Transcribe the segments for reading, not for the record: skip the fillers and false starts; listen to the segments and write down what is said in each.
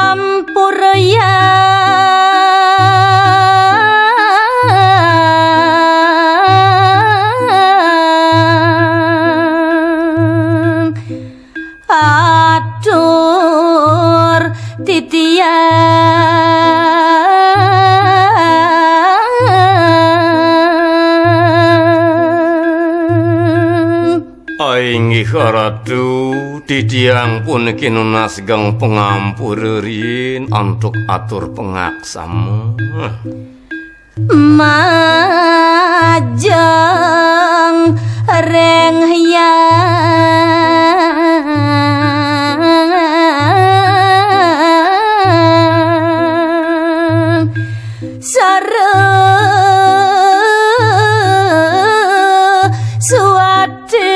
Ampurya atur titiang Inggih Ratu titiang puniki nunas gang pengampurerin untuk atur pengaksam majeng reng yang suwati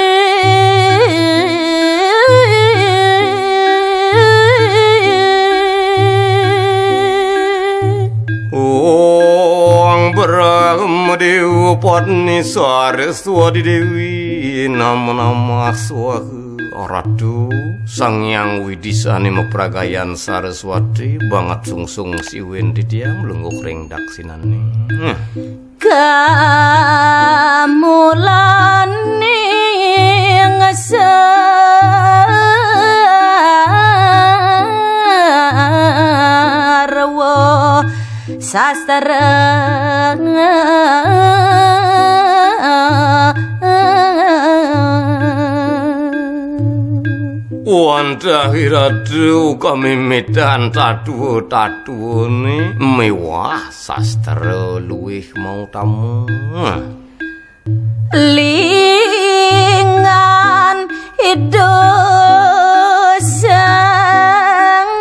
Dewa Padni Saraswati Dewi nama-nama swahu Ratu Sang Hyang Widisani mepragayan Saraswati banget sungsung siwen titiang lengguk ring daksinane kamulani ngasarwa sastra Wandahi Ratu kami medan tatu ni mewah sastra luwih mau tamu lingan sang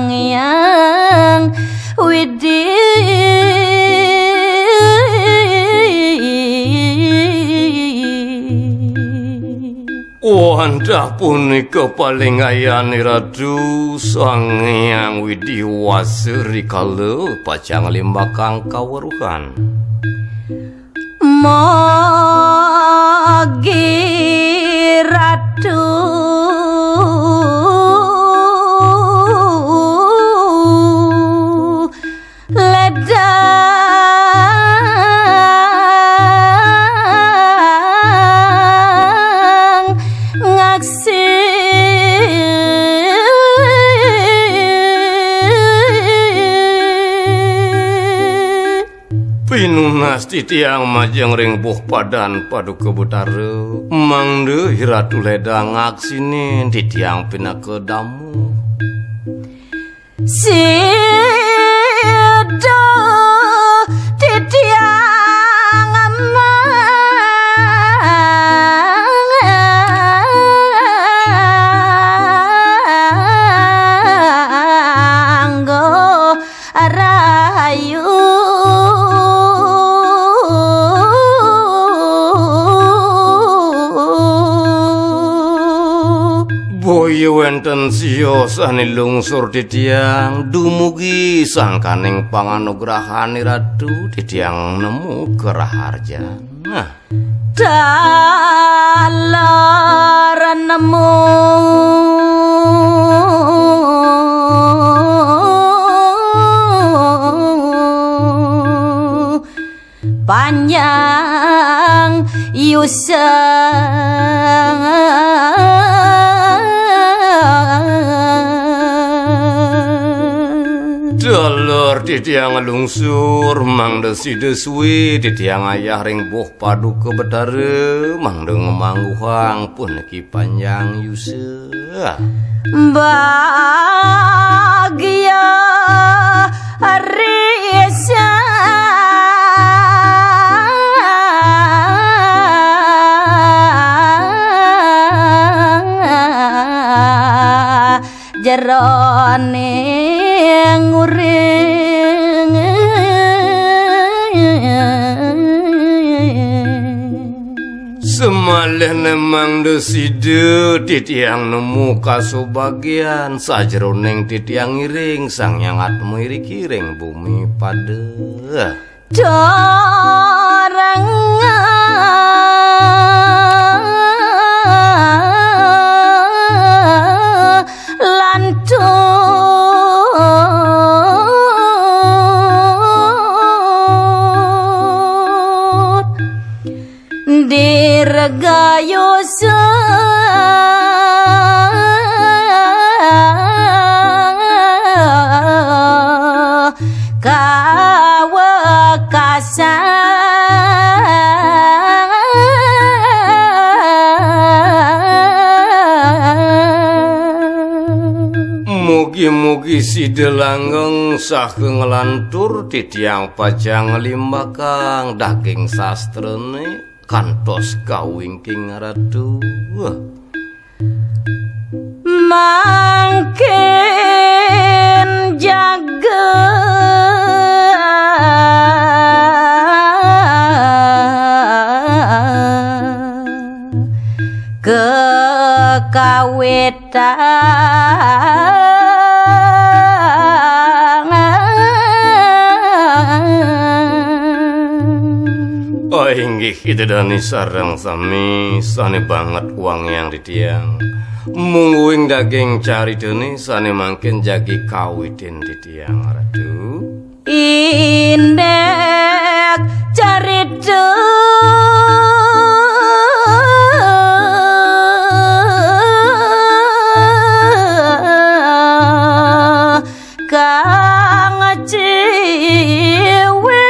yang widi Wanda punika paling ayane Ratu Sang Hyang Widiwasri kala pacang limbakang kaweruhan mogi ratu ledang ngaksi pinunas titiang majeng ring buh padan paduka betara mangde Ratu ledang aksine titiang pinaka damu sido titiang manggo rayu boyo wenten siyosane lungsur titiang dumugi sangkaning panganugrahane Ratu titiang nemu keraharjan dalar nemu panjang yusang dalur titiang lungsur mangde sideswi titiang ayah ring buh paduka betara mangde ngemangguhang puniki panjang yusa bahagia risa jerone nguring Semalih nemang deside titiang nemu kasubagian sajroning titiang iring sang nyangat miri kiring bumi pada dorang lantut dirgayo mugi-mugi sida langgeng saking ngelantur titiang pajang limbah kang daging sastrene kantos kawingking ratu mangkin jaga kekawitan. Oh inggih itu dani sarang sami sane banget uang yang ditiang mungguing daging cari deni sane mangkin jagi kawitin ditiang ratu indek cari kang ciwi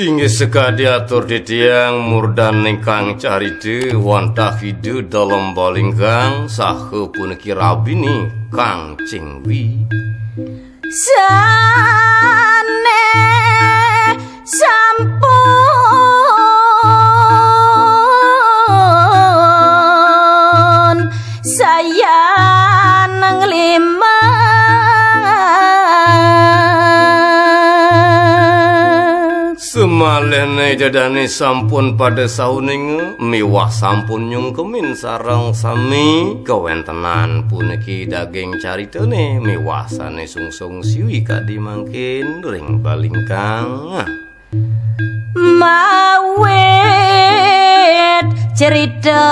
inggih sekadi atur ditiang murdan ingkang caride wantah hidu dalam balingkang sahe puniki rabini kang cingwi sane sampun saya nang lima semalene jadane sampun pada sauning miwah sampun nyungkemin sarang sami kewentenan puniki daging caritane miwah sane sungsung siwi kadi mangkin ring balingkang mawit cerita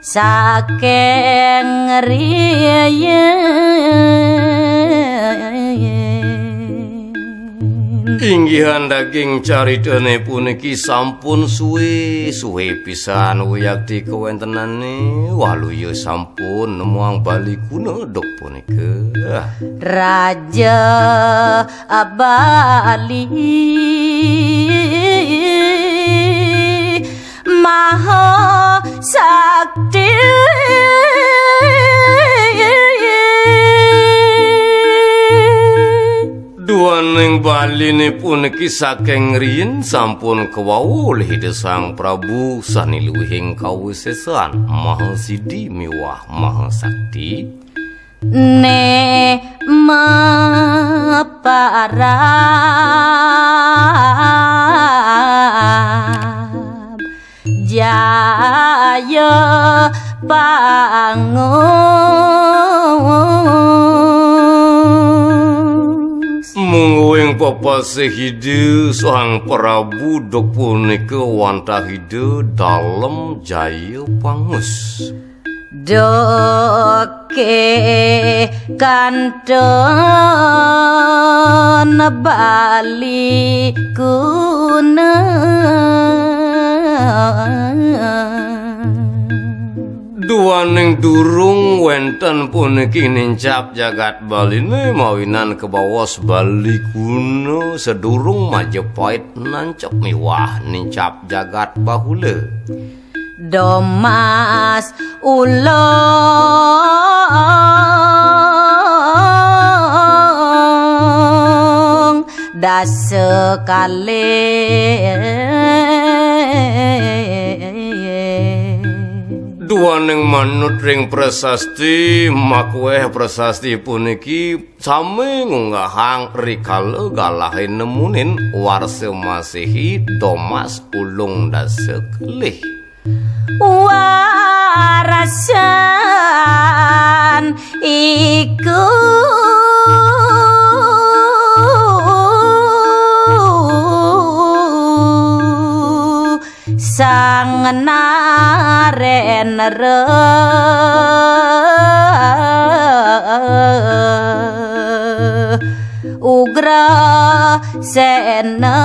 saking riyen inggihan daging caritane puniki sampun suwe pisan wiyakti kewentenane waluya sampun nemuang bali kuna dok punika Raja Bali Maha Sakti duaning baline puniki saking riyin sampun kewau oleh Sang Prabu saniluwihing kawisesan Maha Sidi miwah Maha Sakti ne maparab jaya pangus mungguing papase hidu Sang Prabu dok punika wantah hidu dalem jaya pangus doke kanton bali kuna duaning durung wenten puniki nincap jagat baline mawinan kebawas bali kuna sedurung Majapahit nancep miwah nincap jagat bahula Domas ulong dasekale Duaning manut ring prasasti makweh prasasti puniki sami ngunggahang rikala galahin nemunin warse Masehi Thomas ulung dasekelih warasan iku sang narenere ugra sena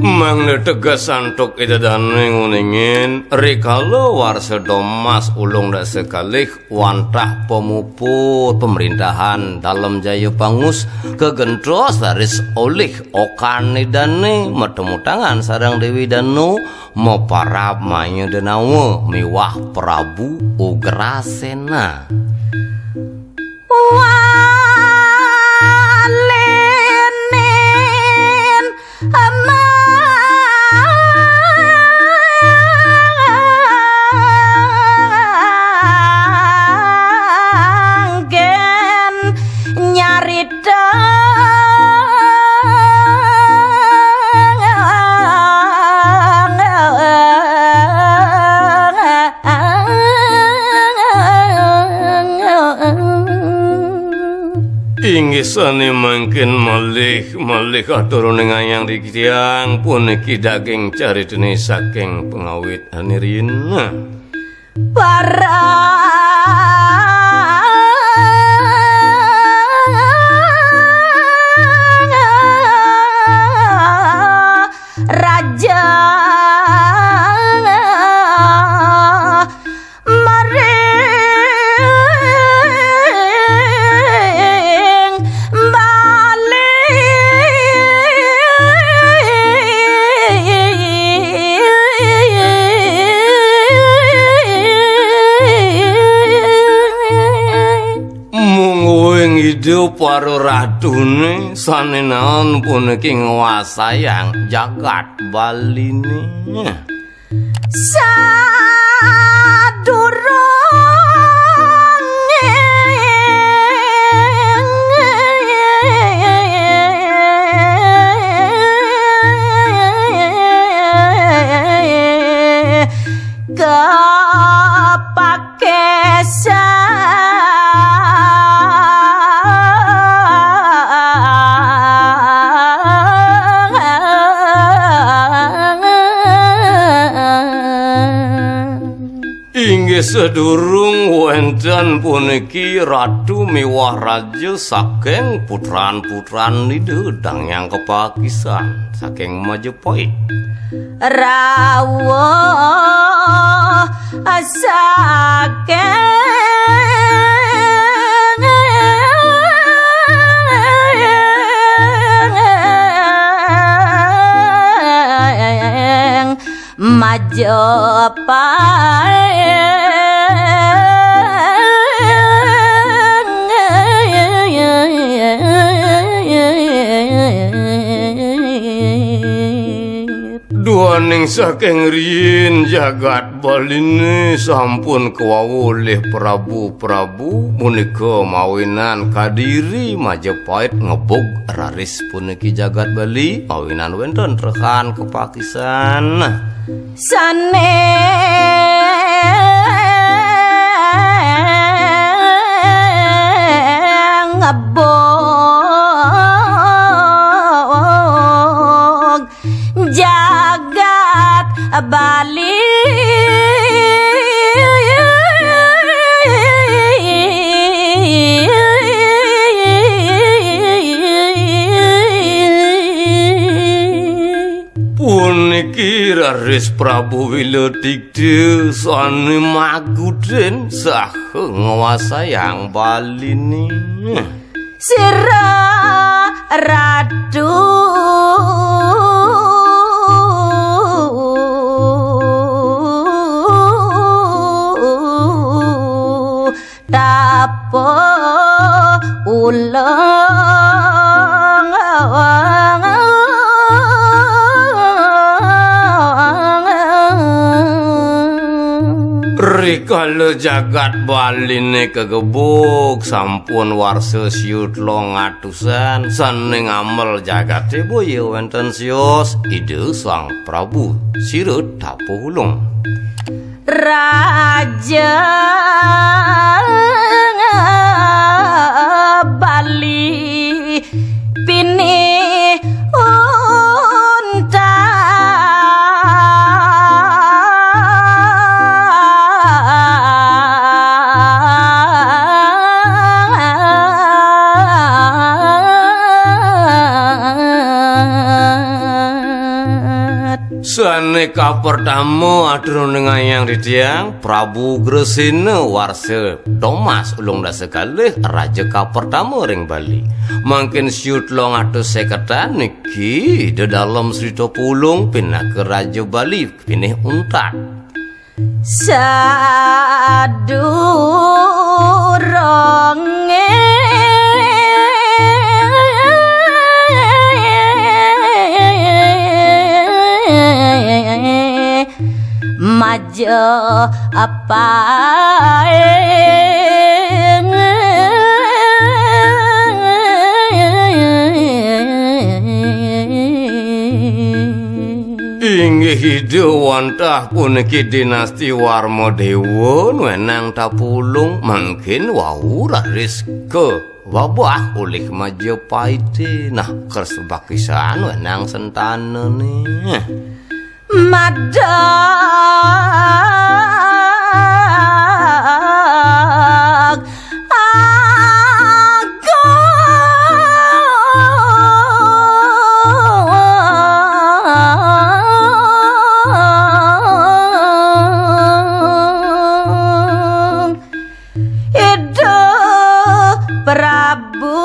mangne tegas santuk idadane nguningin rikala warsa Thomas ulung dasekalih wantah pemuput pemerintahan dalam jaya pangus kegentros laris oleh okanidane metemu tangan sarang Dewi Danu meparab maya denawa miwah Prabu Ugrasena walenen amanggen nyarita Ingisane mangkin malih aturuning ayang dikitiang puniki daging caritane saking pengawit anirina para raja hidup para radune sanenaon puniki nguasayang jagat baline sedurung wonten puniki ratu miwah raja saking putran-putran nidedang yang kepakisan saking Majapahit rawuh saking Majapahit duaning saking riyin jagat baline sampun kawulih Prabu punika mawinan kadiri Majapahit ngebug raris puniki jagat Bali mawinan wonten rekan kepakisan sane ngebog jagat Bali puniki raris Prabu Wiladikda sane maguden saha nguasayang baline sira ratu tapo ulang Rikala jagat baline kegebuk sampun warsa siut long atusan saning amel jagate boya wonten sios ide Sang Prabu sirut tapulung Raja Bali pini unta Sane kapertamo adroning ayang ditiang Prabu Gresina warsa Thomas ulung dasa kalih raja kapertamo ring Bali. Mangkin siut long atus seketan niki de dalam Srita Pulung pindah ke Raja Bali pinih untat. Saduronge majo apa Inggih hidup wantah puniki dinasti Warmadewa wenang tapulung mangkin wau raris ke wabah oleh Majapahit nah kersebakisan wenang sentana nih madag agung Ido Prabu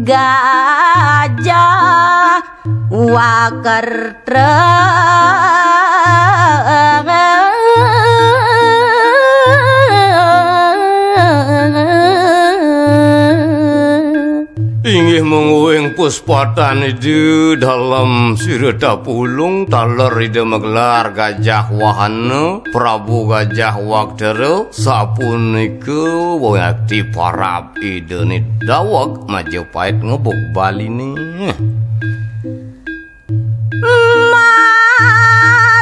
Gajah Wakertra Inggih menguing puspatan itu dalam Sirita Pulung taler ide menggelar Gajah Wahana Prabu Gajah Waktara sapunika wayakti parab ide ni dawag Majapahit ngebuk Bali nih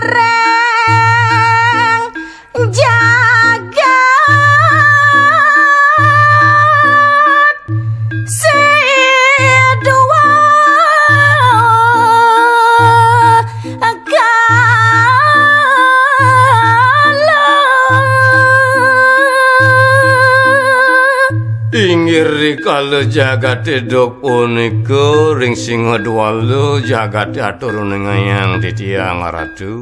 Mareng jagat sedua Inggih rikala jagat dok punika ring Singadwala jagat atur ning ayang titiang ratu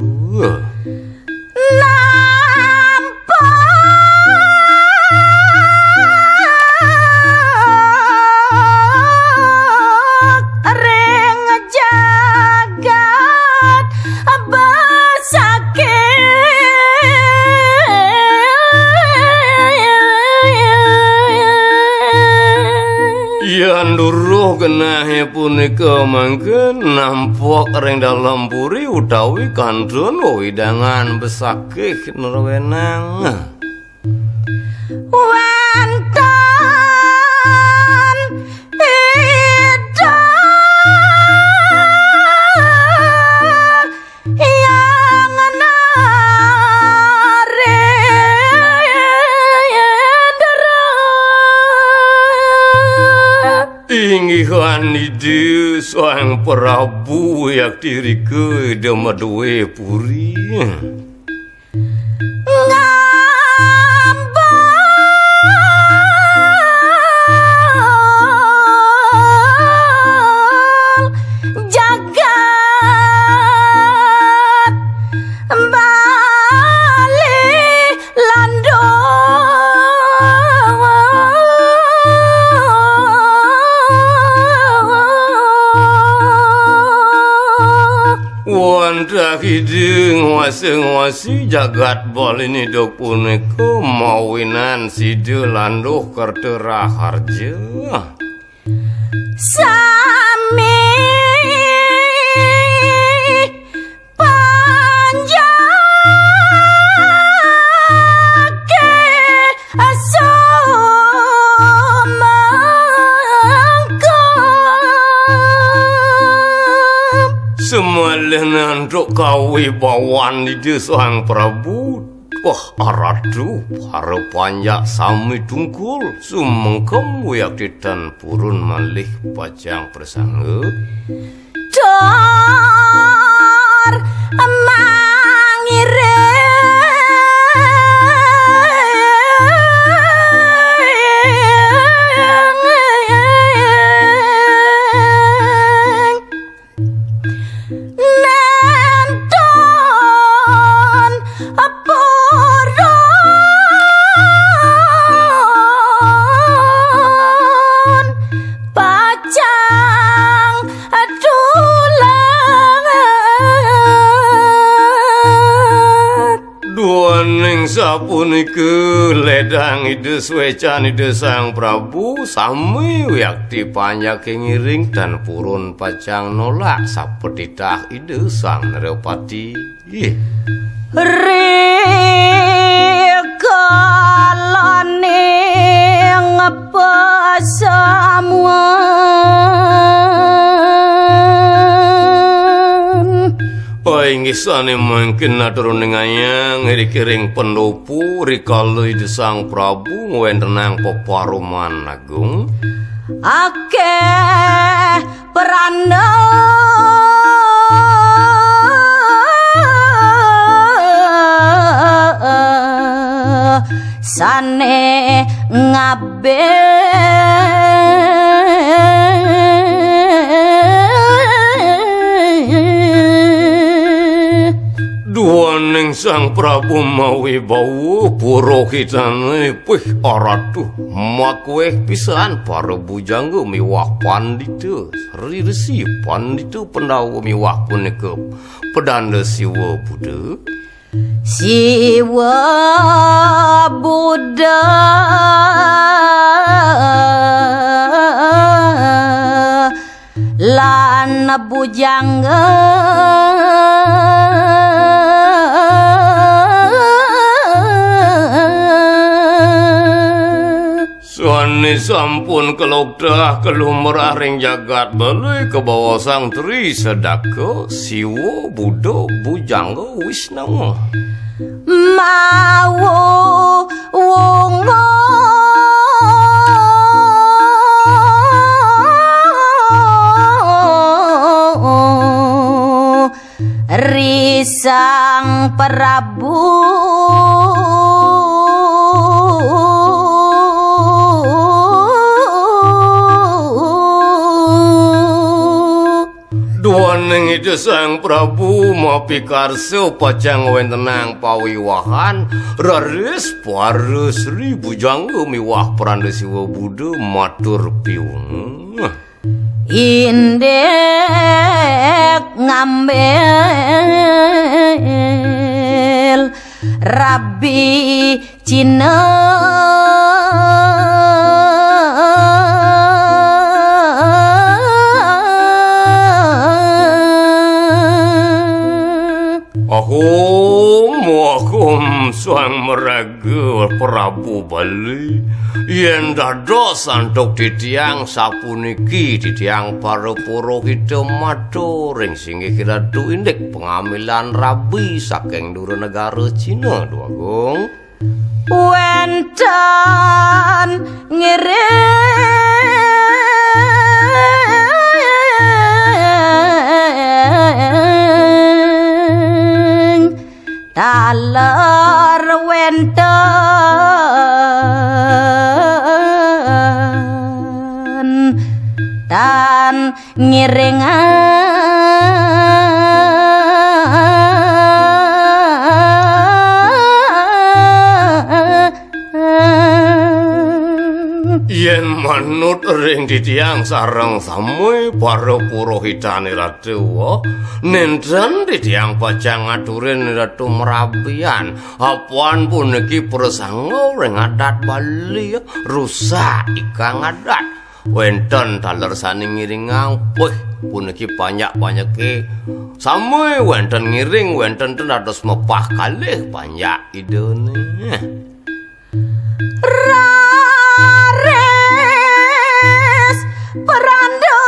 Yanduruh genahe punika mangken nampok ring dalam puri utawi kandhon widangan besakih nurwenang Wanton ida yang Inggihan ide Sang Prabu yak dirike demeduwe puri ngambang jagat Bali lando Wanda hiding wasi-wasi jagat Bali ni dok punika mawinan sida landuh kertera harja Sami Semalih nanduk kawibawan ide Sang Prabu. Wah aradu para panjak sami tungkul sumengkem wiyak ditan purun malih pajang persangga. Dor mangiring nenton purun pajang dulanget Duaning sapunike ledang ide swecan ide Sang Prabu sami wiakti panjak ngiring dan purun pajang nolak sapeditah ide Sang Nerepati. Regalaning pasamuan Paingisane mungkin naturuning ayang rikiring pendopo rikala ide Sang Prabu ngwentenang peparuman agung. akeh prana sane Duaning Sang Prabu mawi bau purohitane pih aradu makweh pisan para bujangga miwah pandita Sri Resi pandita Pandawa miwah punika pedanda Siwa Buddha. Siwa Buddha lan bujangga Suani sampun kelokdah kelumrah ring jagat beli ke bawah Sang Tri Sedaka Siwa Buddha Bujangga Wisnu mawu wungu risang Prabu Duaning ide Sang Prabu mapikarsa pajang wentenang pawiwahan raris para Sri Bujangga miwah Pranda Siwa Buddha matur piwuh. indek ngambil Rabi Cina Ahum Sang Meraga Prabu Bali yen dados santuk ditiang sapuniki ditiang para purohita matur ing singgih kiratu indek pengamilan rabi saking Dura negara Cina Duagung wenten ngiring taler wenten dan ngiringan yen manut ring ditiang sareng sami para purohitane Ratu nenten ditiang pajang aturin Ratu Merabian apuan puniki prasangga ring adat Bali rusak ikang adat wenten taler sani ngiring pih puniki panjak-panjake sami wenten ngiring wenten dados mepah kalih panjak idene rares peranda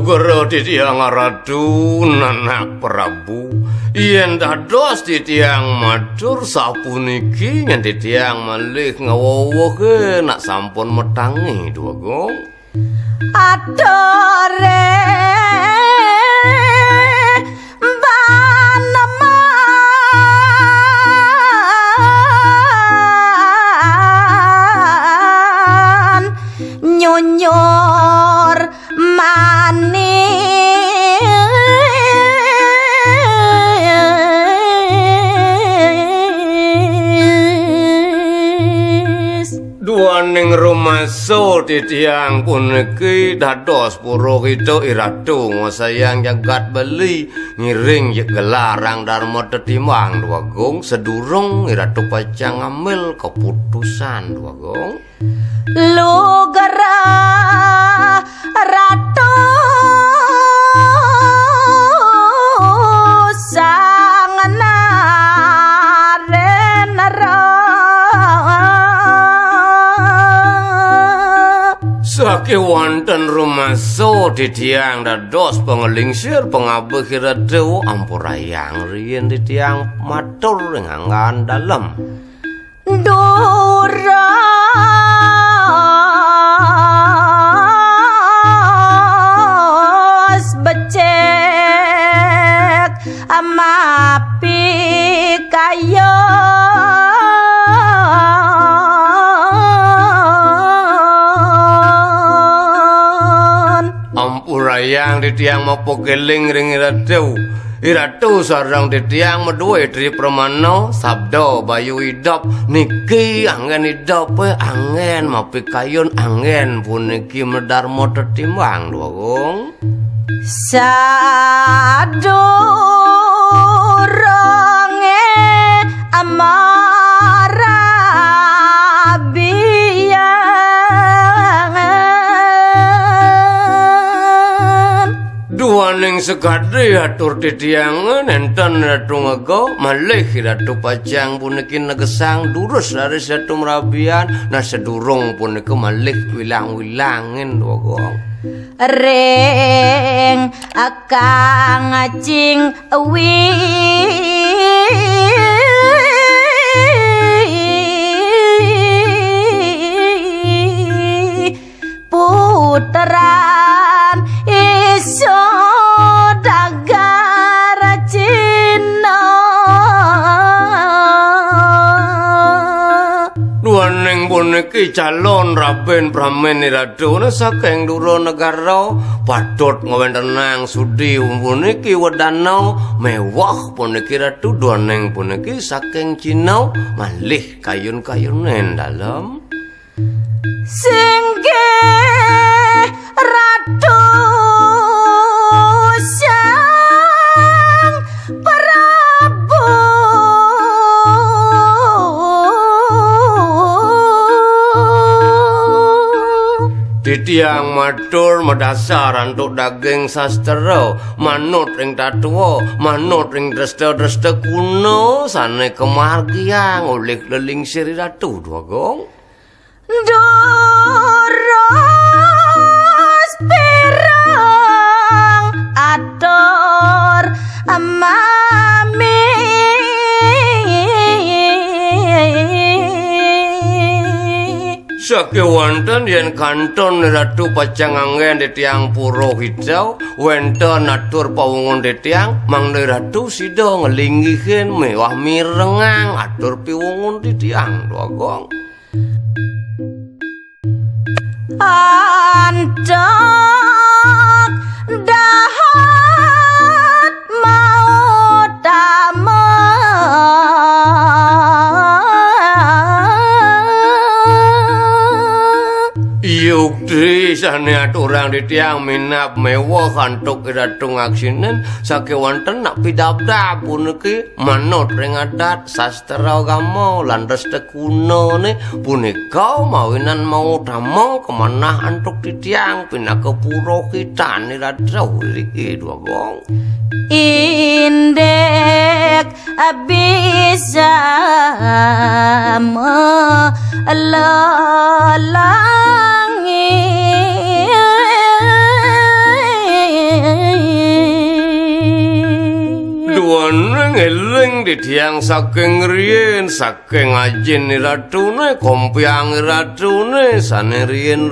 Lugara titiang Ratu Nanak Prabu yen dados titiang matur sapuniki nganti titiang malih ngawuh nak sampun metangi Dwagong. Adore baneman nyonyor manis. Duaning rumasa titiang puniki dados Purohita Iratu ngosayang jagat beli ngiring gelarang Dharma Tetimang Dwagong sedurung Iratu Pacang ngambil keputusan Dwagong. Lugara Ratu sang narenara Sake wonten rumasa titiang dados pengelingsir pengabeh Ratu ampurayang riyen titiang matur ing anggan dalem. Duros becek amapi kayo Ampurayang titiang mopo keling ring Ratu. Iratu sareng titiang meduwe Tri Pramana sabda bayu idop niki anggen idop anggen mapi kayun anggen puniki Dharma Tetimang Dwagong. Saduronge amarabiyangan Duaning sekadri atur titiangan enten Ratu Ngego malih Ratu Pacang puniki negesang durus dari Ratu Merabian nah sedurung puniki malih wilang-wilangin Dwagong. Ring akang acing puteran iso dagara Cina. Duaning puniki calon Raben Pramen Ratu saking Dura Negara padhot ngwentenang sudi puniki wedana mewah puniki Ratu duaning puniki saking Cina malih kayun-kayunen dalem. Singgih Ratu Sang Prabu Titiang matur medasar antuk daging sastra manut ring tatuwa manut ring dresta-dresta kuno sane kemargiang oleh lelingsir Ratu Dwagong. Duros pirang atur mami Sake wonten yen kanton Ratu Pacang anggen titiang Purohita wonten atur pawungun titiang mangke Ratu sida ngelinggihin mewah mirengang atur piwungun titiang Dwagong. Antok dahat mau Yukti sane aturang titiang minap mewah antuk Ratu ngaksinen sake wonten nak pidabda puniki manut ring adat sastra agama lan resta kunone punika mawinan mau damel kemanah antuk titiang pinaka Purohitan Ratu iki Dwagong. Indek bisa melelangi titiang saking riyen saking ajin ratune kompiang ratune sane riyen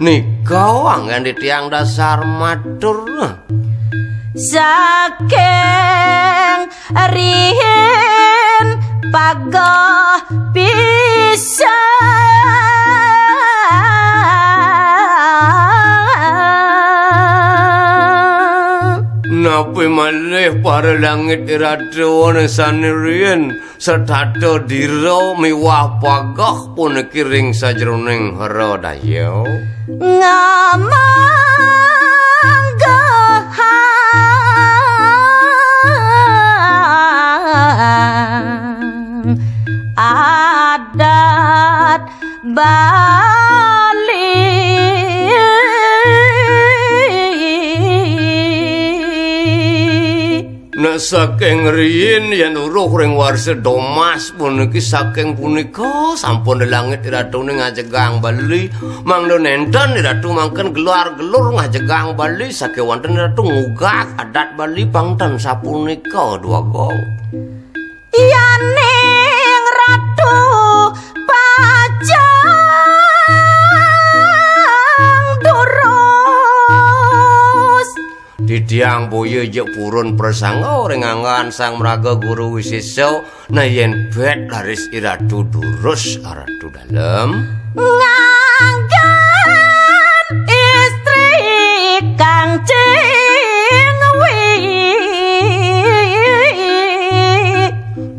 nikah anggen titiang dasar matur saking riyen pagah pisan napi malih para langit iradoane sanirian sedada dira miwah pagah puniki ring sajroning Haradaya ngamanggahan adat Bali nek saking riyin yen uruh ring warsa domas puniki saking punika sampun langit iratune ngajegang Bali mangdo nenten iratu mangken gelar-gelur ngajegang Bali saking wonten iratu ngugak adat Bali pangten sapunika Dwagong yaning ratu pajang durus Didiang boyo jek purun persanga ringangan sang meraga guru wisesa na yen bet laris iratu durus aratu dalem nganggan istri kang cingwi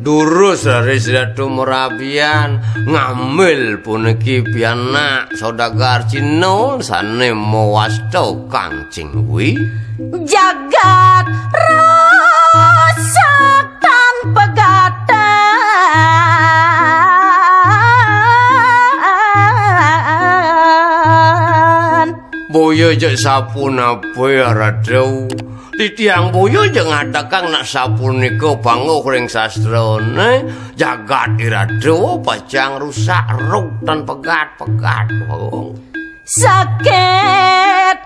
durus laris iratu merabian ngambil puniki pianak saudagar Cina sane mawasta kang cingwi jagat rusak tanpa gatan boyo jek sapunapa radau titiang boyo jek ngatakang nak sapunika banguh ring sastrane jagat irado pajang rusak ruk tan pegat-pegat sakit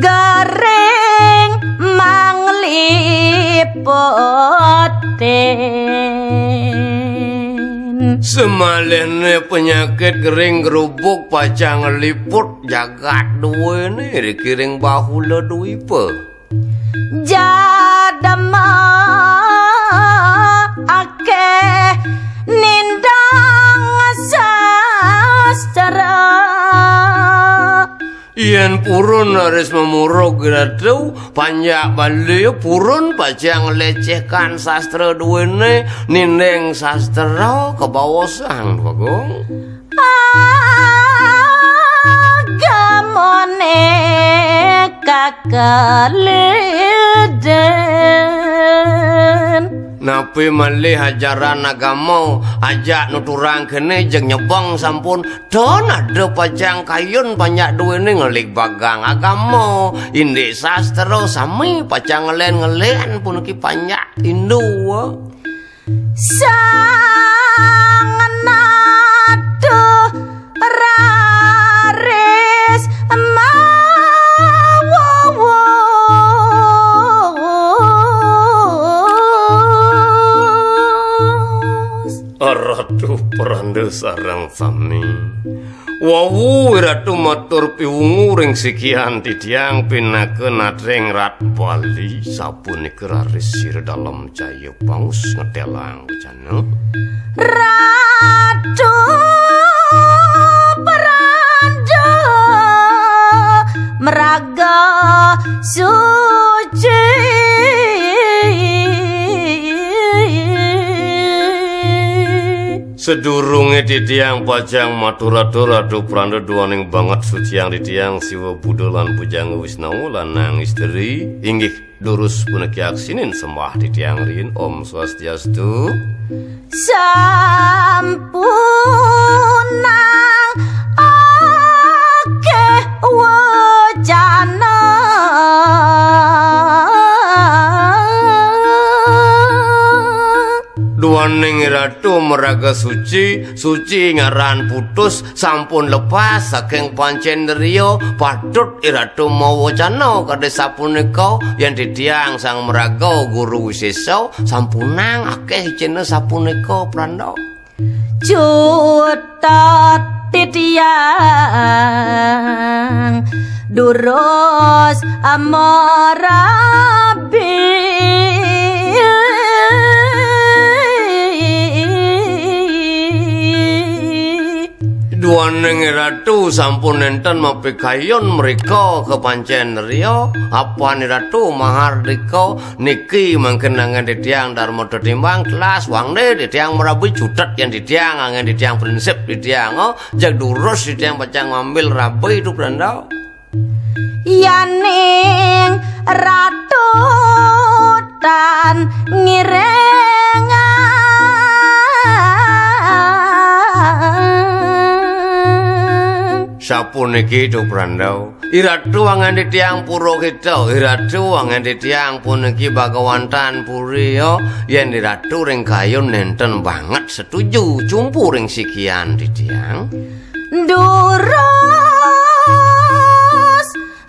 garing manglipoten semalene penyakit kering gerubuk pajang liput jagat duwene dikiring bahula duwipe jadama akeh nindang sastra yen purun harus memuruk gradu panjak Bali purun pajang lecehkan sastra duwene nindeng sastra kebawasan Bagong agamone kakaleden napi malih ajaran agama ajak nuturang kene jeung nyebang sampun don ada pajang kayun banyak duwene ngelik bagang agama indi sastra sami pajang ngelen puniki banyak indu sang naduh raris Ratu peranda sarang sami wawu ratu matur piwungu ring sikian titiang pinakeun ring rat Bali sapunika raris sir dalam caya pangus ngetelang bejana ratu peranda meraga suci sedurunge titiang pajang matur-atur ratu pranda duaning banget suciang titiang siwa Buddha lan pujang Wisnu lan nang istri inggih durus puniki aksinin sembah titiang rin Om Swastiastu sampunang akeh wajana duaning Ratu meraga suci, suci ngaran putus sampun lepas saking pancen riyo patut Ratu mawa cana kade sapunika yen ditiang sang meraga guru wisesa sampunang akeh cene sapunika pranda. Cutot titiang durus amarabi Duaneng Ratu sampun enten mapikayon mereka kepancen riyo apa ni Ratu mahardika niki mangkenangan ditiang Darmo timbang kelas wangne ditiang merabi jutet yang ditiang angen ditiang prinsip ditiang jag durus ditiang pacang ngambil rabi itu beranda yaning ratu tan ngirengan sapuniki itu beranda Iratu wangan ditiang puro kita Iratu wangan ditiang puniki bagawantan puriyo yen Iratu ring kayun nenten banget setuju cumpu ring sikian ditiang durus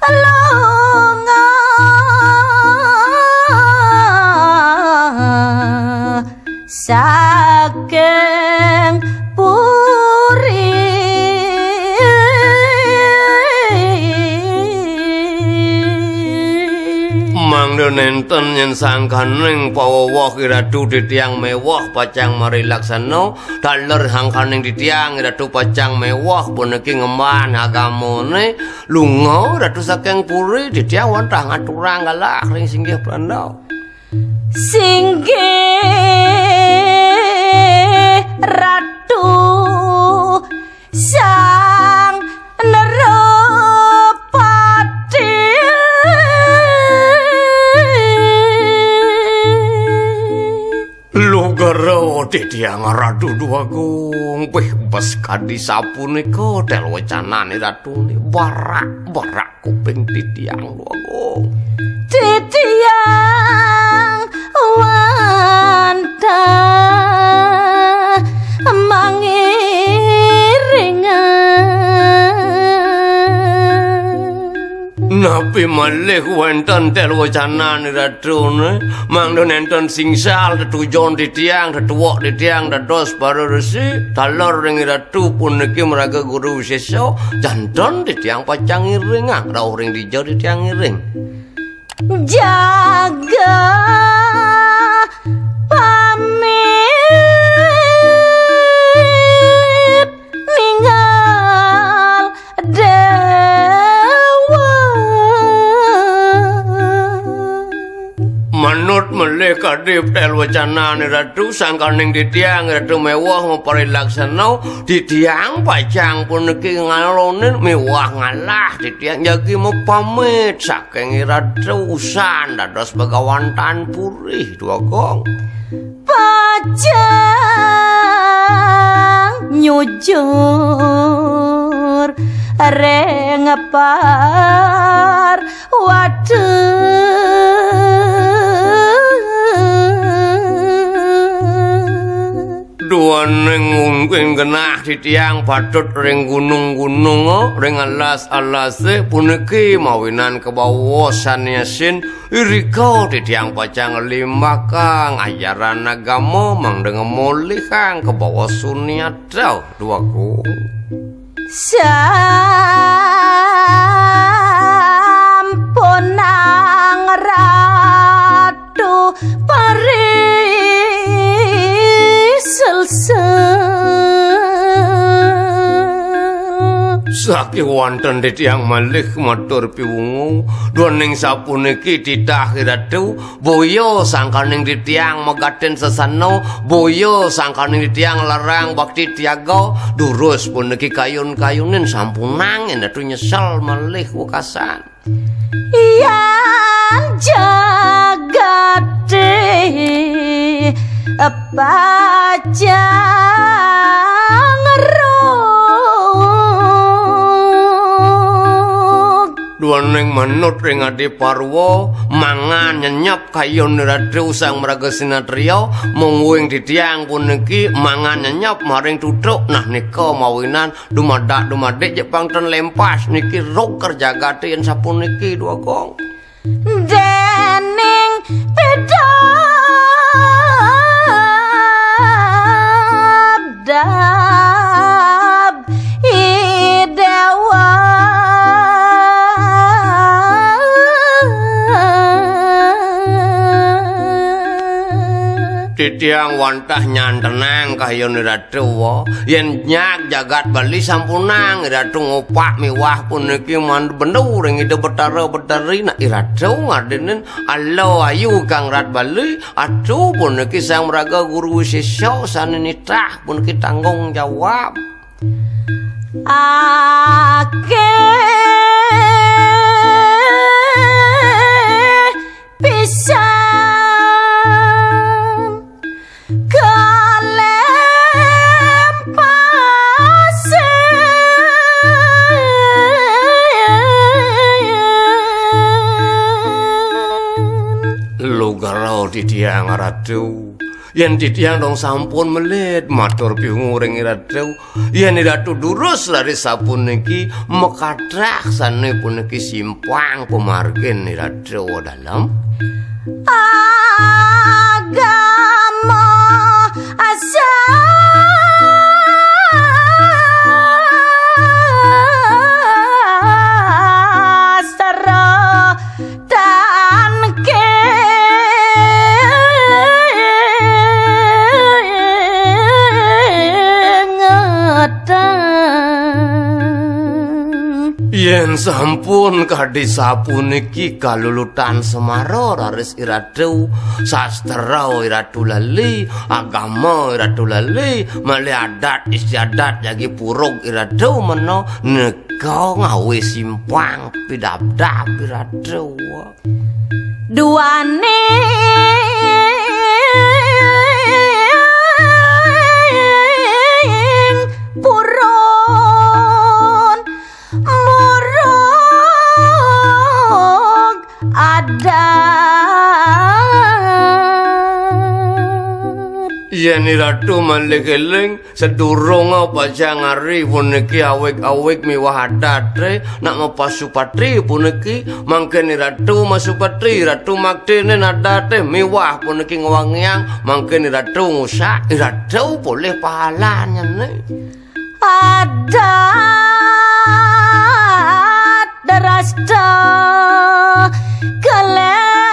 lunga saking puri mangdo nenten yen sangkaning pawawah Iratu ditiang mewah pacang mari laksana daler sangkaning ditiang Iratu pacang mewah puniki ngemban agamane lunga Ratu saking puri ditiang wantah ngaturang galak ring singgih pranda singgih ratu sang nerepati lugara ditiang Ratu duagung weh bes kadi sapunika tel wacanane Ratu ni barak kuping ditiang duagung titiang wanta mangiringan napi malih wonten tel wacanane Ratu ne mangdo nenten singsal tetujon ditiang tetuwok ditiang dados para resi talor ring Ratu puniki meraga guru wisesa janton ditiang pacang iring rawuh ring dijo ditiang iring jaga pamit ninggal dewa manut melih kadip tel wacanane Ratu sangkaning ditiang Ratu mewah mapari laksana ditiang pacang puniki ngalonen mewah ngalah ditiang jagi mapamit saking Ratu usan dados bagawantan purih duagong pacang nyujur reng par duaneng ngungking genah ditiang patut ring gunung-gunung ring alas-alase puniki mawinan kebawasan yasin irika ditiang pacang lima kang ajaran agama mangdeng molih kang kebawa suniat duaku sampunang ratu Saki wonten ditiang malih matur piwungu doning sapuniki titah Ratu boyo sangkaning ditiang megaten sesano boyo sangkaning ditiang larang bakti tiaga durus puniki kayun-kayunin sampunang Ratu nyesel malih wekasan yang jagate pacang Duaning manut ring Adi Parwa mangan nyenyap kayon Ratu sang mraga sinatria mungguing ditiang puniki mangan nyenyap maring tutuk nah nika mawinan dumadak-dumadik Jepangten lempas niki roker jagate yen sapuniki dua gong dening pedab idewa titiang wantah nyantenang kayon Ratu yen nyak jagat Bali sampunang Ratu ngopak miwah puniki mandu bendu ring ide betara-betari nak Ratu ngadenen allo ayu Kang Rat Bali atu puniki sang meraga guru sisya sanenitah puniki tanggung jawab ake pisan lugarau titiang Ratu yen titiang dong sampun melit matur piwungu ring Ratu yen Ratu durus lari sapuniki mekadrak sane puniki simpang pemargen Ratu dalam agama asasara dan yen sampun kadi sapuniki kalulutan Semaro raris Ratu sastra Ratu lali agama Ratu lali mali adat istiadat jagi purug Ratu meno neka ngawe simpang pidabdab Ratu duane purun murug adat yen Ratu malekeling sedurung pajangari puniki awik-awik miwah adat nak mapasupatri puniki mangken Ratu masupatri Ratu maktene adate miwah puniki ngewangiang mangken Ratu ngusak Ratu boleh pahalanya nih adat darasta kelempasan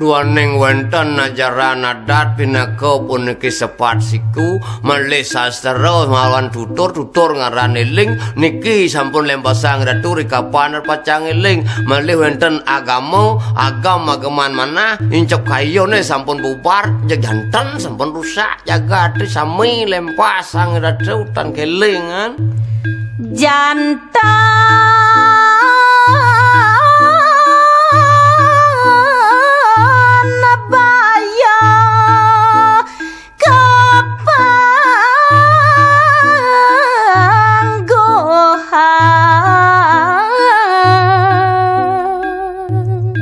duaning wenten ajaran adat pinaka puniki sepat siku malih sastra mawan tutur ngarane ling niki sampun lempasang Ratu rikapan pacang eling malih wenten agaman mana incep kayone sampun bubar janten sampun rusak jagat sami lempasang Ratu tan kelingan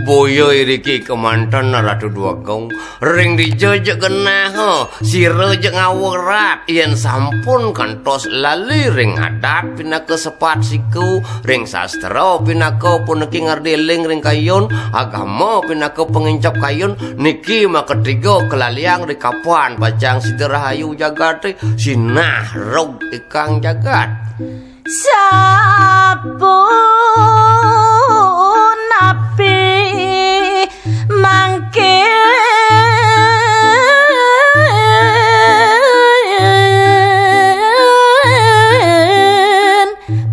boyo iriki kemanten Ratu Duagong ring dijejek genah sira jeung ngawurat yen sampun kantos lali ring adat pinaka sepat siku ring sastra pinaka puniki ngardeling ring kayon agama pinaka pengincap kayon niki maketiga kelaliang rikapan pacang siderahayu jagate sinah rog ikang jagat sapun api mangke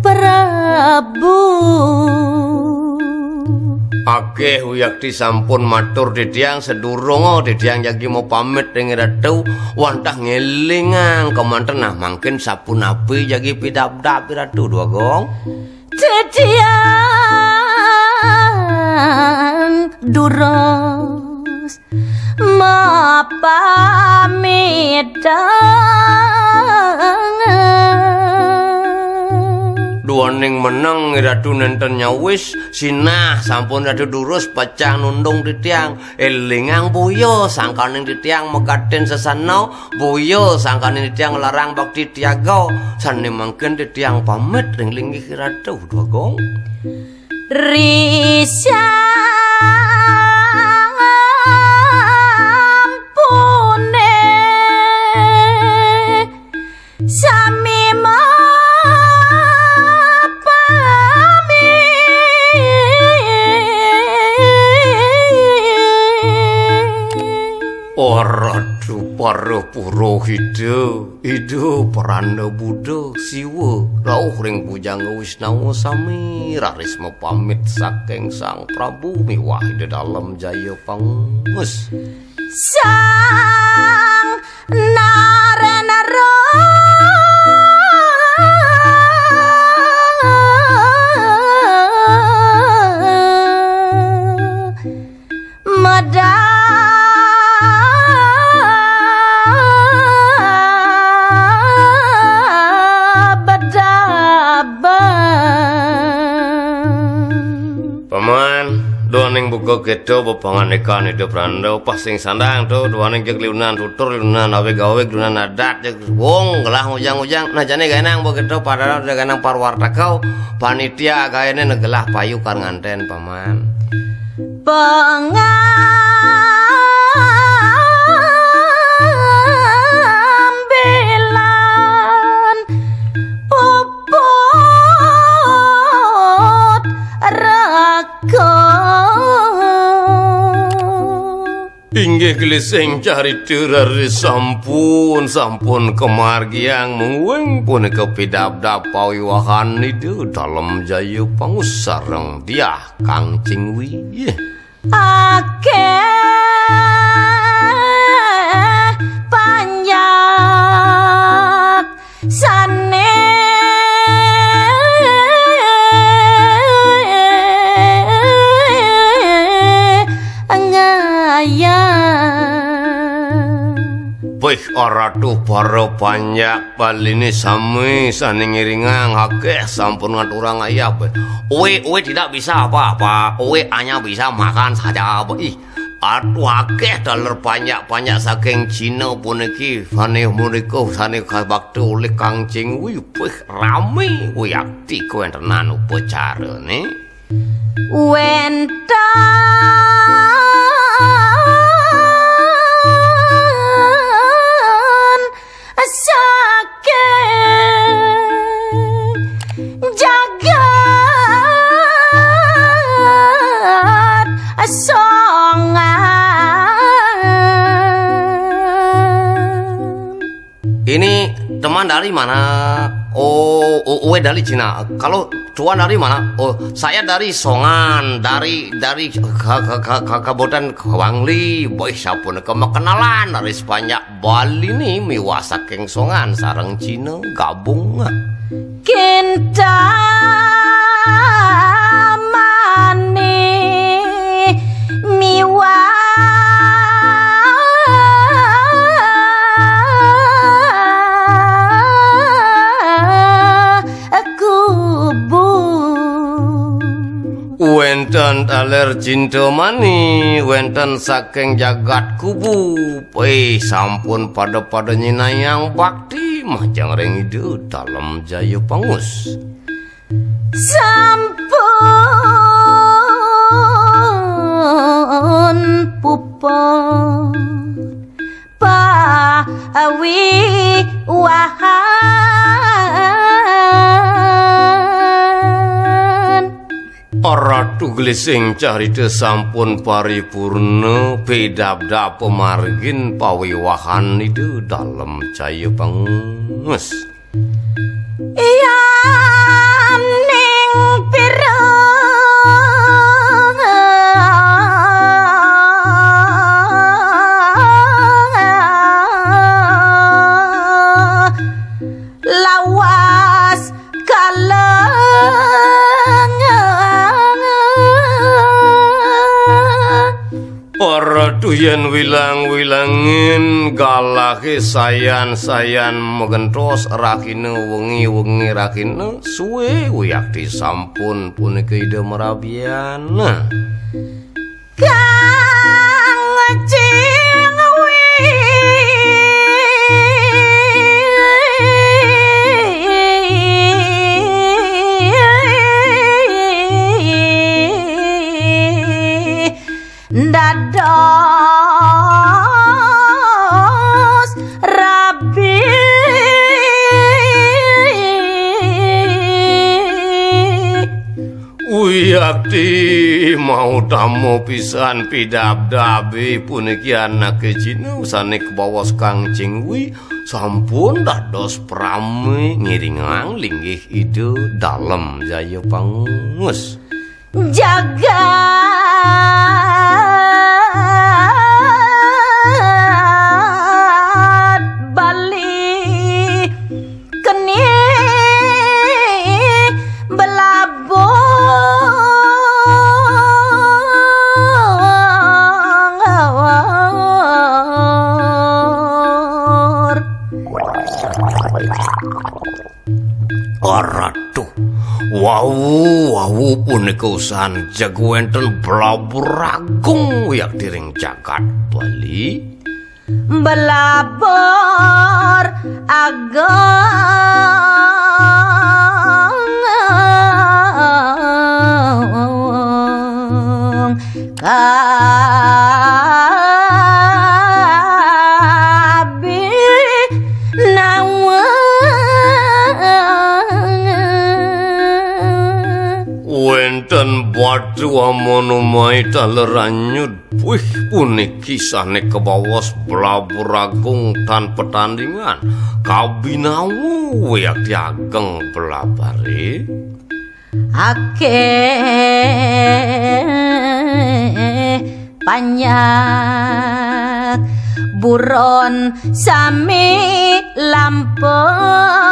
Prabu akeh uyakti sampun matur ditiang sedurung ditiang jagi mau pamit ring Ratu wantah ngelingan kemanten nah mangkin sapunapi jagi pidabdab Ratu Duagong ditiang duros Duaning meneng radu nenten nyawis sinah sampun radu durus pecah nundung titiang elingang buyo sangkaning titiang mekaten sesana buyo sangkaning titiang larang bakti tiaga sane mangken titiang pamit ring linggih radu dogong Risya ampune sami Oradu para purohida ida prana Buddha siwa rawuh ring pujang Wisnawa sami rarisma pamit saking Sang Prabu miwah ida dalem jaya pangus Sang Narenara Duaning buka gedo bebangan ikan hidup randa pasing sandang tuh duaning jek liunan tutur liunan awe-gawe liunan adat jek wong gelah ujang-ujang nah jane gaenang buka gedo padahal udah gaenang parwarta kau panitia gaene negelah payu kar nganten paman pengambilan puput raga inggih gelising carita rari sampun kemargiang mungwing punika pidabda pawiwahan itu dalam jaya pangus sareng dia Kang Cingwi akeh panjat sane Wih oratu para panjak baline sami saning ngiringang akeh sampun ngaturang ayah Uwe tidak bisa apa-apa Uwe hanya bisa makan saja Aduh akeh daler panjak saking Cina puniki Faneh muriko saneh kabakti oleh Kang Cingwi Wih rame Wih akti kuentenan upacara nih saking jagat songan ini teman dari mana? Oh, Uwe dari Cina. Kalau tuan dari mana? Oh, saya dari Songan, dari Kabupaten Wangli. Boy, sapun kekenalan dari sepanjang Bali nih miwah saking Songan sareng Cina gabung. Kinta mani miwah Wenten taler cinta mani wenten saking jagat kubu sampun pada nyinayang bakti majang ring ide dalam jaya pangus sampun puput pawi wahan Ratu Glising carita sampun paripurna pedabda pemargin pawiwahan itu dalam jaya pangus iya ning pirang lawas Aduh yen wilang-wilangin galake sayan-sayan megentos rakine wengi-wengi rakine suwe Wiyakti sampun punika ide merabiana. Kang Cingwi dados rabi Wiyakti mau tamu pisan pidabdabi puniki anak kecina usane kebawas Kang Cingwi sampun dados prame ngiringang linggih ide dalem jaya pangus jagat Bali keni belabor Ratu Wau punika usahan jago enten belabur agung Wiyakti ring jagat Bali belabor ageng kabi wenten batu amono mai taleranyut wih puniki sane kebawas belabur agung tanpa tandingan kabinawu Wiyakti ageng belabare panyak buron sami lampes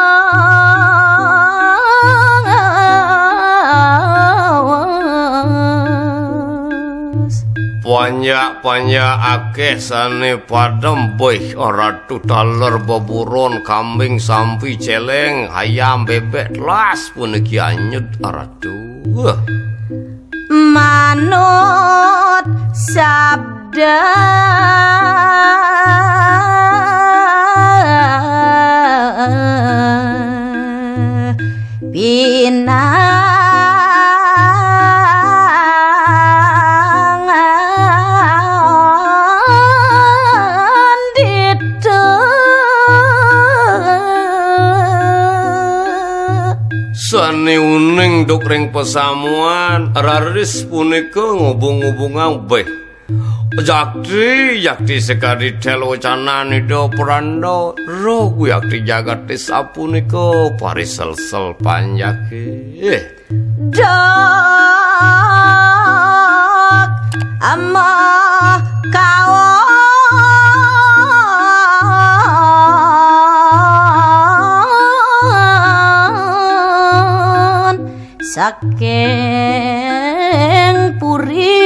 Panyak akeh sane padem boy Ratu taler beburon kambing sampi celeng ayam bebek las puniki anyut Ratu manut sabda pinangan ditu sane uning dok ring pesamuan raris punika ngubung-ngubungang beh Yakti sekali telo canani do prando ro Wiyakti jagat sapunika parisel-sel panjake dok ama kawon saking puri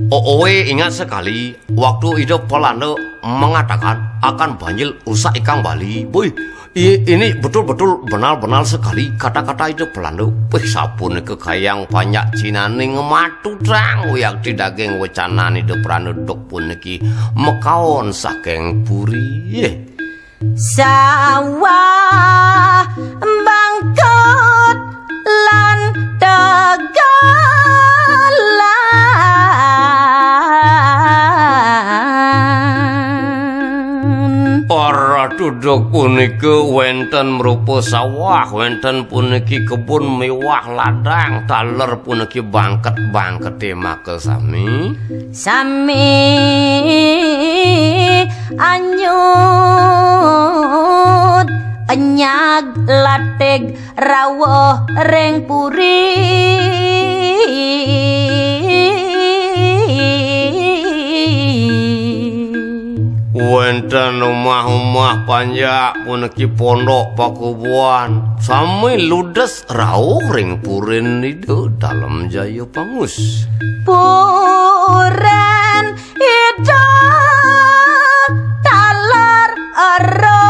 Owe ingat sekali waktu Ida Pelana mengatakan akan banjir rusak ikan Bali. Boy, ini betul-betul benar-benar sekali kata-kata Ida Pelana. Sapun kekayang banyak cinane ngematu trang Wiyakti daging wecanane Ida Pelana dok puniki mekaon saking puri. Sawah bangkot lan tegalan Ratu dok puniki wenten merupa sawah, wenten puniki kebun mewah ladang, taler puniki bangket-bangkete make sami anyut enyag lateg rawuh ring puri wenten omah-omah panjak puniki pondok pakubuan sami ludes rawuh ring purin itu dalem Jayo Pangus. Puren ida talar ero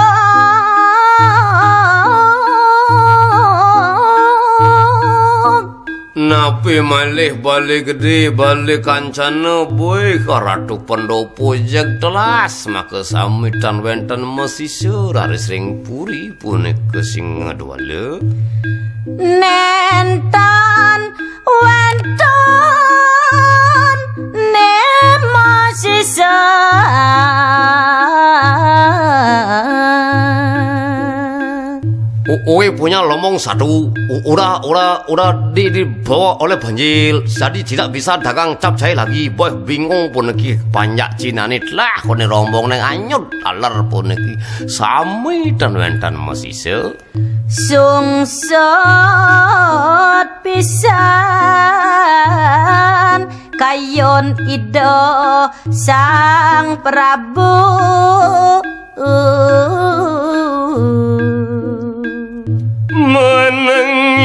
napi malih balik gede balik kancana boy karatu pendopo jeg telas maka sami tan wenten mesisir aris ring puri punika sing ngadwale nentan wenten ne masisa Oe punya lomong satu, udah dibawa oleh banjir, jadi tidak bisa dagang capcay lagi. Boy bingung puniki banyak Cina nih lah, kone rombong neng anyut aler puniki sami dan wenten mesise. Sungsut pisan kayon ido sang Prabu. Menangis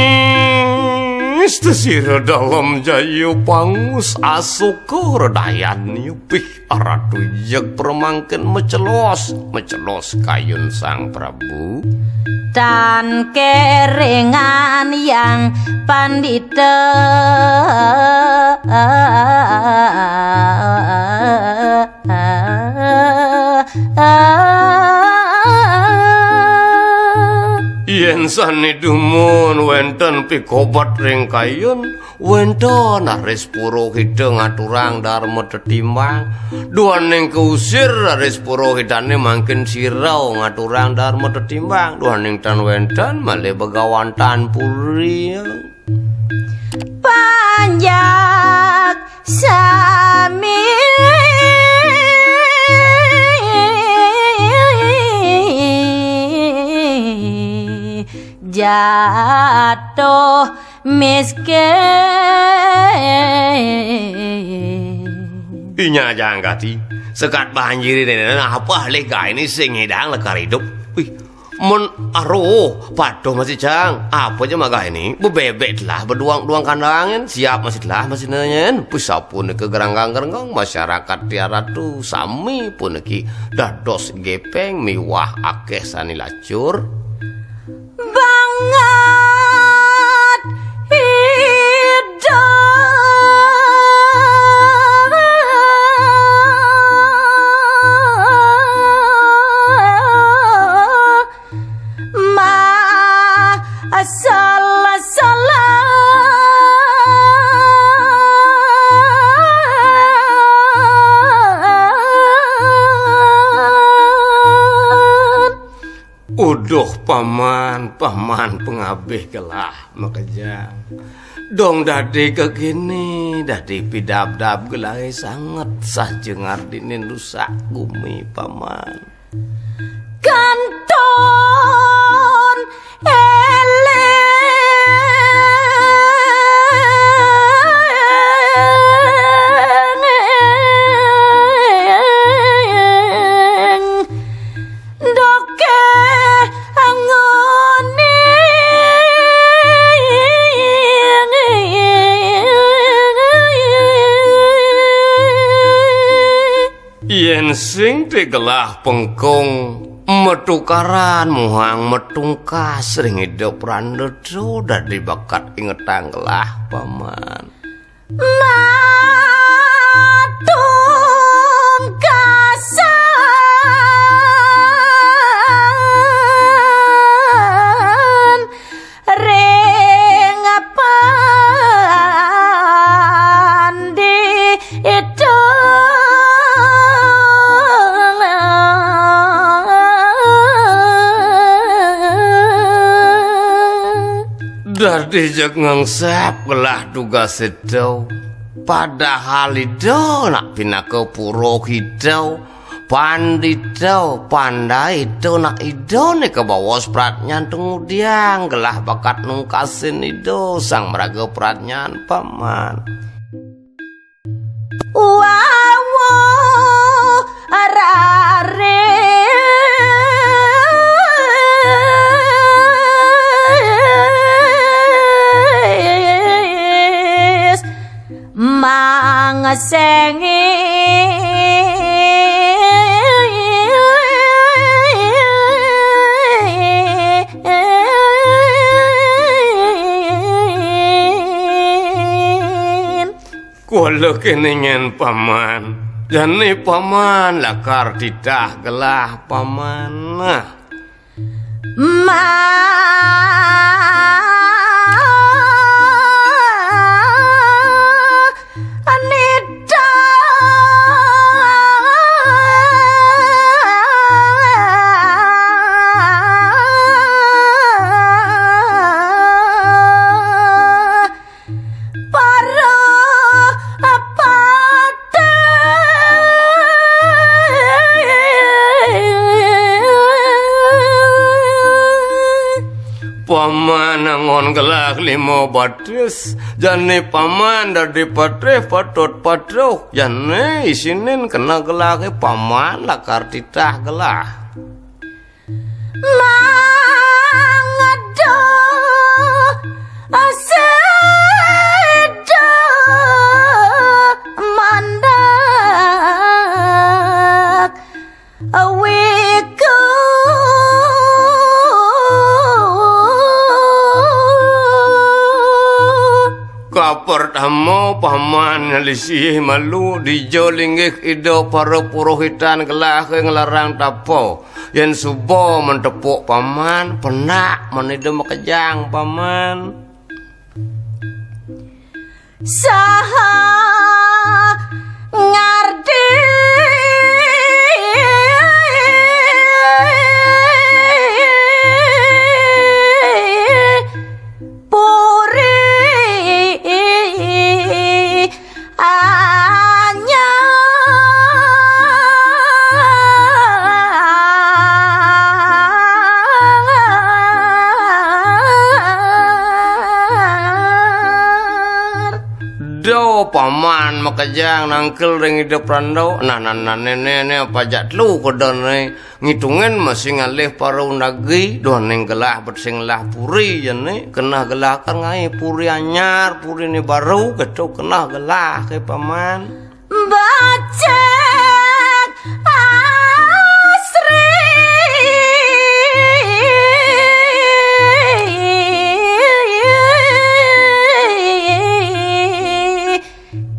tesira dalam Jayo Pangus asuk ke redayan nyupih aratu jeg permangken mecelos kayun sang Prabu Dan keringan yang pandita yen sani dumun wenten pikobat ring kayun wenten aris purohida ngaturang dharma tetimbang duaning keusir aris purohidane mangkin sirau ngaturang dharma tetimbang duaning tan wenten malih begawantan puri panjak sami jatuh miskin. Inya janggati sekat banjir ini apa lega ini sing hidang lekar hidup. Wih, mon aro padoh masih jang apa aja magah ini bebebet lah berduang kandangin siap masih nanyain pusapun ke geranggang masyarakat tiara tu sami pun ki dados gepeng miwah akeh sani lacur banget hidup salah uduh paman pengabih kelah makajang dong dadi kekini dadi pidab-dab gelai sangat sajengar dinin rusak bumi paman kanton yen sing tegelah pengkong metukaran muhang metungkas ring hidup randedo dadi bakat ingetang gelah paman matungkasan ring pandi itu dadi jeg ngangsep gelah tugas itu padahal itu nak pindah ke puro hidau pandito pandai itu nak itu nih ke bawah pratnyan tunggudiang gelah bakat nungkasin itu sang meraga pratnyan paman wawo arare sengi kula keningen paman jane paman lakar didah gelah paman nah Anita para paman angon gelah limo batres jane paman dari patre patut patro jane isinin kena gelah ke paman lakar titah gelah mangado aseda mandak awiku pertama paman ngelisih malu dijolinggih ido para purohitan gelah ke ngelarang tapo yen subo mentepuk paman penak menido makejang paman saha ngardi paman makajang nangkel ring hidup rando nah nene pajak lu kodone ngitungen masih ngalih para undagi doneng gelah bersing lah puri jane kena gelah kan ngai puri anyar puri ni baru ketuk kena gelah ke paman bacek asri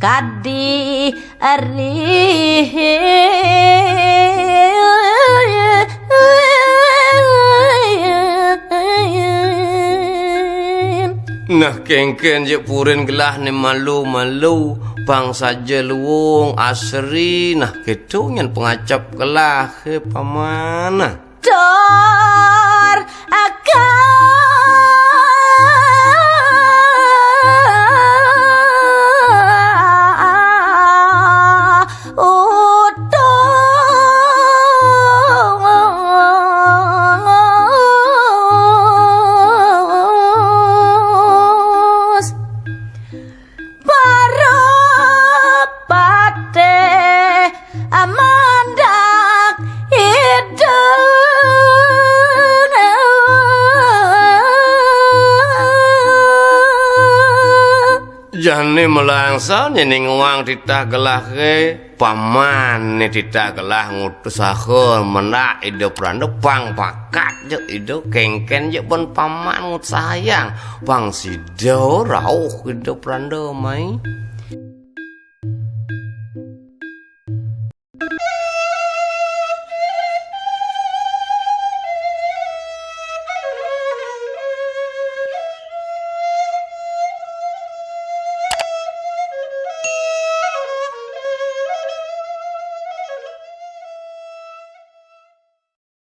kadi nah kengken je purin gelah ni malu bangsa jeluung asri nah gitu nyen pengacap gelah ke paman dor amandak jane melangsa nyening uang titah gelah ke paman ni titah gelah ngutus sahur menak hidup rando pang pakat je hidup kengken je pun paman ngut sayang pang sido rauh hidup rando mai